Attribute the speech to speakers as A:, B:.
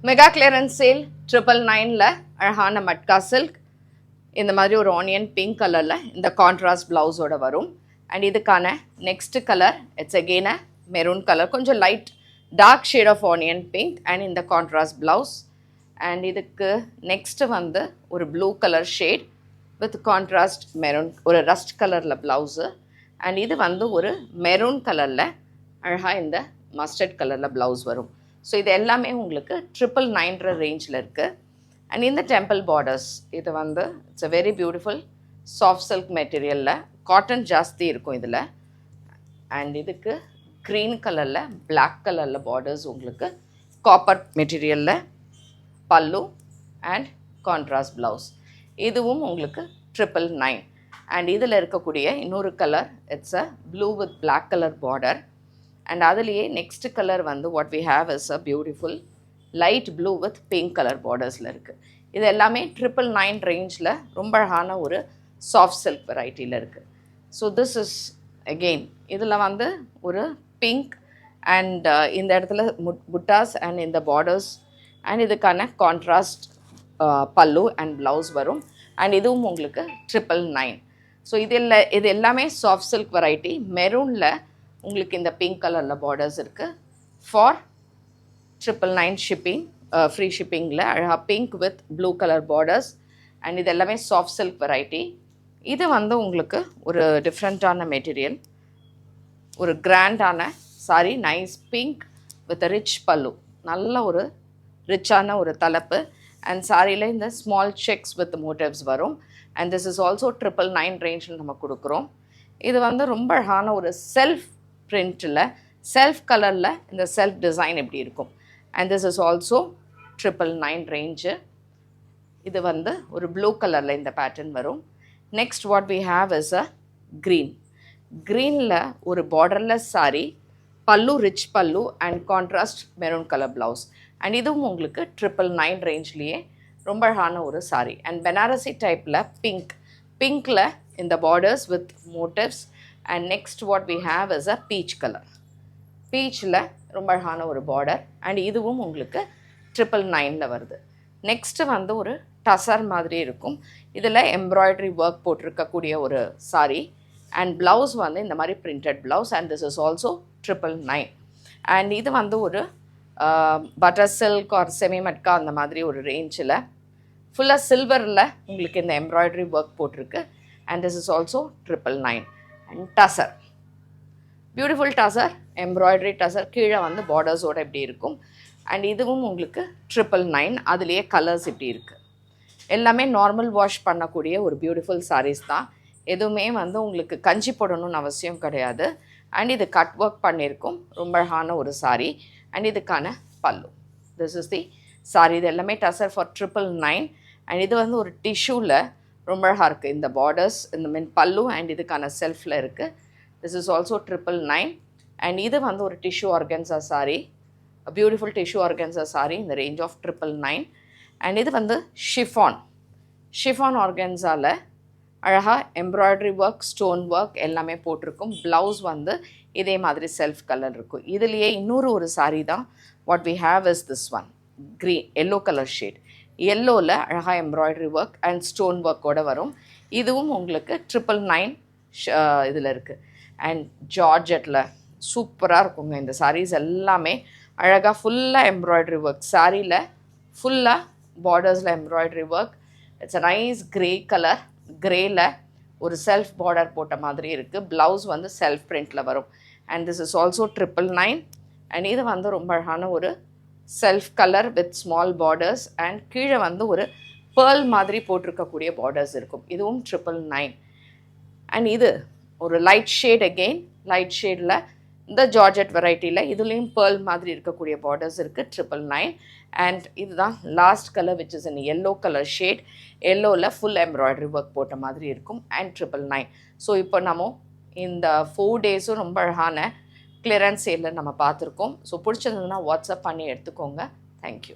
A: Mega clearance sale 999ல அழகான matka silk இந்த மாதிரி ஒரு ஆனியன் பிங்க் கலரில் இந்த கான்ட்ராஸ்ட் ப்ளவுஸோட வரும். அண்ட் இதுக்கான next colour it's again maroon colour, கொஞ்சம் light dark shade of onion pink and இந்த கான்ட்ராஸ்ட் ப்ளவுஸ். அண்ட் இதுக்கு நெக்ஸ்ட்டு வந்து ஒரு blue colour shade with contrast maroon, ஒரு ரஸ்ட் கலரில் ப்ளவுஸு. அண்ட் இது வந்து ஒரு மெரூன் கலரில் அழகாக இந்த மஸ்டர்ட் கலரில் ப்ளவுஸ் வரும். ஸோ இது எல்லாமே உங்களுக்கு 999 ரேஞ்சில் இருக்குது. அண்ட் இந்த டெம்பிள் பார்டர்ஸ் இது வந்து it's a very beautiful soft silk மெட்டீரியலில், காட்டன் ஜாஸ்தி இருக்கும் இதில். அண்ட் இதுக்கு க்ரீன் கலரில் பிளாக் கலரில் பார்டர்ஸ், உங்களுக்கு காப்பர் மெட்டீரியலில் பல்லு அண்ட் கான்ட்ராஸ்ட் ப்ளவுஸ். இதுவும் உங்களுக்கு 999. அண்ட் இதில் இருக்கக்கூடிய இன்னொரு colour it's a blue with black colour border. And அதுலேயே நெக்ஸ்ட் கலர் வந்து what we have is a beautiful light blue with pink colour பார்டர்ஸில் இருக்குது. இது எல்லாமே 999 ரேஞ்சில் ரொம்ப அழகான ஒரு சாஃப்ட் சில்க் வெரைட்டியில் இருக்குது. ஸோ திஸ் இஸ் அகெயின் இதில் வந்து ஒரு பிங்க் அண்ட் இந்த இடத்துல புட்டாஸ் அண்ட் இந்த பார்டர்ஸ் அண்ட் இதுக்கான கான்ட்ராஸ்ட் பல்லு அண்ட் ப்ளவுஸ் வரும். அண்ட் இதுவும் உங்களுக்கு 999. ஸோ இது எல்லாமே சாஃப்ட் சில்க் வெரைட்டி. மெரூனில் உங்களுக்கு இந்த பிங்க் கலரில் பார்டர்ஸ் இருக்குது. ஃபார் 999 ஷிப்பிங், ஃப்ரீ ஷிப்பிங்கில் அழகாக pink with blue colour borders. And இது எல்லாமே சாஃப்ட் சில்க் வெரைட்டி. இது வந்து உங்களுக்கு ஒரு டிஃப்ரெண்ட்டான மெட்டீரியல், ஒரு கிராண்டான sorry, nice pink with rich பல்லு, நல்ல ஒரு ரிச்சான ஒரு தலைப்பு. அண்ட் சாரியில் இந்த ஸ்மால் செக்ஸ் வித் மோட்டிவ்ஸ் வரும். அண்ட் திஸ் இஸ் ஆல்சோ 999 ரேஞ்சில் நம்ம கொடுக்குறோம். இது வந்து ரொம்ப அழகான ஒரு செல்ஃப் பிரிண்டில், செல்ஃப் கலரில் இந்த செல்ஃப் டிசைன் எப்படி இருக்கும். And this is also 999 range. இது வந்து ஒரு ப்ளூ கலரில் இந்த பேட்டர்ன் வரும். Next what we have is a green. க்ரீனில் ஒரு borderless sari, pallu rich pallu and contrast maroon colour blouse. And இதுவும் உங்களுக்கு 999 ரேஞ்ச்லேயே ரொம்ப அழகான ஒரு சாரி. அண்ட் பெனாரசி டைப்பில் பிங்க்கில் இந்த borders with motifs. And next what we have is a peach colour. பீச்சில் ரொம்ப அழகான ஒரு பார்டர். அண்ட் இதுவும் உங்களுக்கு 999 வருது. நெக்ஸ்ட்டு வந்து ஒரு டசர் மாதிரி இருக்கும். இதில் எம்ப்ராய்டரி ஒர்க் போட்டிருக்கக்கூடிய ஒரு சாரி. அண்ட் ப்ளவுஸ் வந்து இந்த மாதிரி printed blouse. And this is also 999. And இது வந்து ஒரு butter silk or semi matka அந்த மாதிரி ஒரு ரேஞ்சில் ஃபுல்லாக சில்வரில் உங்களுக்கு இந்த எம்ப்ராய்டரி ஒர்க் போட்டிருக்கு. And this is also 999. And tussar, beautiful tussar, embroidery tussar, கீழே வந்து பார்டர்ஸோடு இப்படி இருக்கும். அண்ட் இதுவும் உங்களுக்கு 999. அதுலேயே கலர்ஸ் இப்படி இருக்குது. எல்லாமே நார்மல் வாஷ் பண்ணக்கூடிய ஒரு பியூட்டிஃபுல் சாரீஸ் தான். எதுவுமே வந்து உங்களுக்கு கஞ்சி போடணும்னு அவசியம் கிடையாது. அண்ட் இது கட் ஒர்க் பண்ணியிருக்கும், ரொம்ப அழகான ஒரு சாரீ. அண்ட் இதுக்கான பல்லு, திஸ் இஸ் தி சாரீ. இது எல்லாமே டசர் ஃபார் 999. அண்ட் இது வந்து ஒரு டிஷ்யூவில் ரொம்ப அழகாக இருக்குது. இந்த பார்டர்ஸ், இந்த பல்லு அண்ட் இதுக்கான செல்ஃபில் இருக்குது. This is also 999. அண்ட் இது வந்து ஒரு tissue organza sari, beautiful tissue organza sari, இந்த ரேஞ்ச் ஆஃப் 999. அண்ட் இது வந்து ஷிஃபான் ஆர்கன்ஸாவில் அழகாக எம்ப்ராய்டரி ஒர்க், ஸ்டோன் ஒர்க் எல்லாமே போட்டிருக்கும். ப்ளவுஸ் வந்து இதே மாதிரி செல்ஃப் கலர் இருக்கும். இதுலேயே இன்னொரு ஒரு சாரீ தான் what we have is this one, green yellow colour shade. எல்லோவில் அழகாக எம்ப்ராய்டரி ஒர்க் அண்ட் ஸ்டோன் ஒர்க்கோடு வரும். இதுவும் உங்களுக்கு 999 இதில் இருக்குது. அண்ட் ஜார்ஜெட்டில் சூப்பராக இருக்குங்க இந்த சாரீஸ் எல்லாமே. அழகாக ஃபுல்லாக எம்ப்ராய்டரி ஒர்க், சாரியில் ஃபுல்லாக பார்டர்ஸில் embroidery work. It's a nice grey colour, க்ரேயில் ஒரு செல்ஃப் பார்டர் போட்ட மாதிரி இருக்குது. ப்ளவுஸ் வந்து செல்ஃப் பிரிண்டில் வரும். And this is also 999. And இது வந்து ரொம்ப அழகான ஒரு self colour with small borders. And கீழே வந்து ஒரு பேர்ல் மாதிரி போட்டிருக்கக்கூடிய பார்டர்ஸ் இருக்கும். இதுவும் 999. அண்ட் இது ஒரு லைட் ஷேட், அகெயின் லைட் ஷேடில் இந்த ஜார்ஜெட் வெரைட்டியில் இதுலேயும் பேர்ல் மாதிரி இருக்கக்கூடிய பார்டர்ஸ் இருக்குது, 999. அண்ட் இதுதான் last colour which is in yellow colour shade. எல்லோவில் ஃபுல் எம்ப்ராய்டரி ஒர்க் போட்ட மாதிரி இருக்கும். அண்ட் 999. ஸோ இப்போ நம்ம இந்த 4 டேஸும் ரொம்ப அழகான கிளியரன்ஸ் சேலில் நம்ம பார்த்துருக்கோம். ஸோ பிடிச்சிருந்ததுன்னா வாட்ஸ்அப் பண்ணி எடுத்துக்கோங்க. தேங்க்யூ.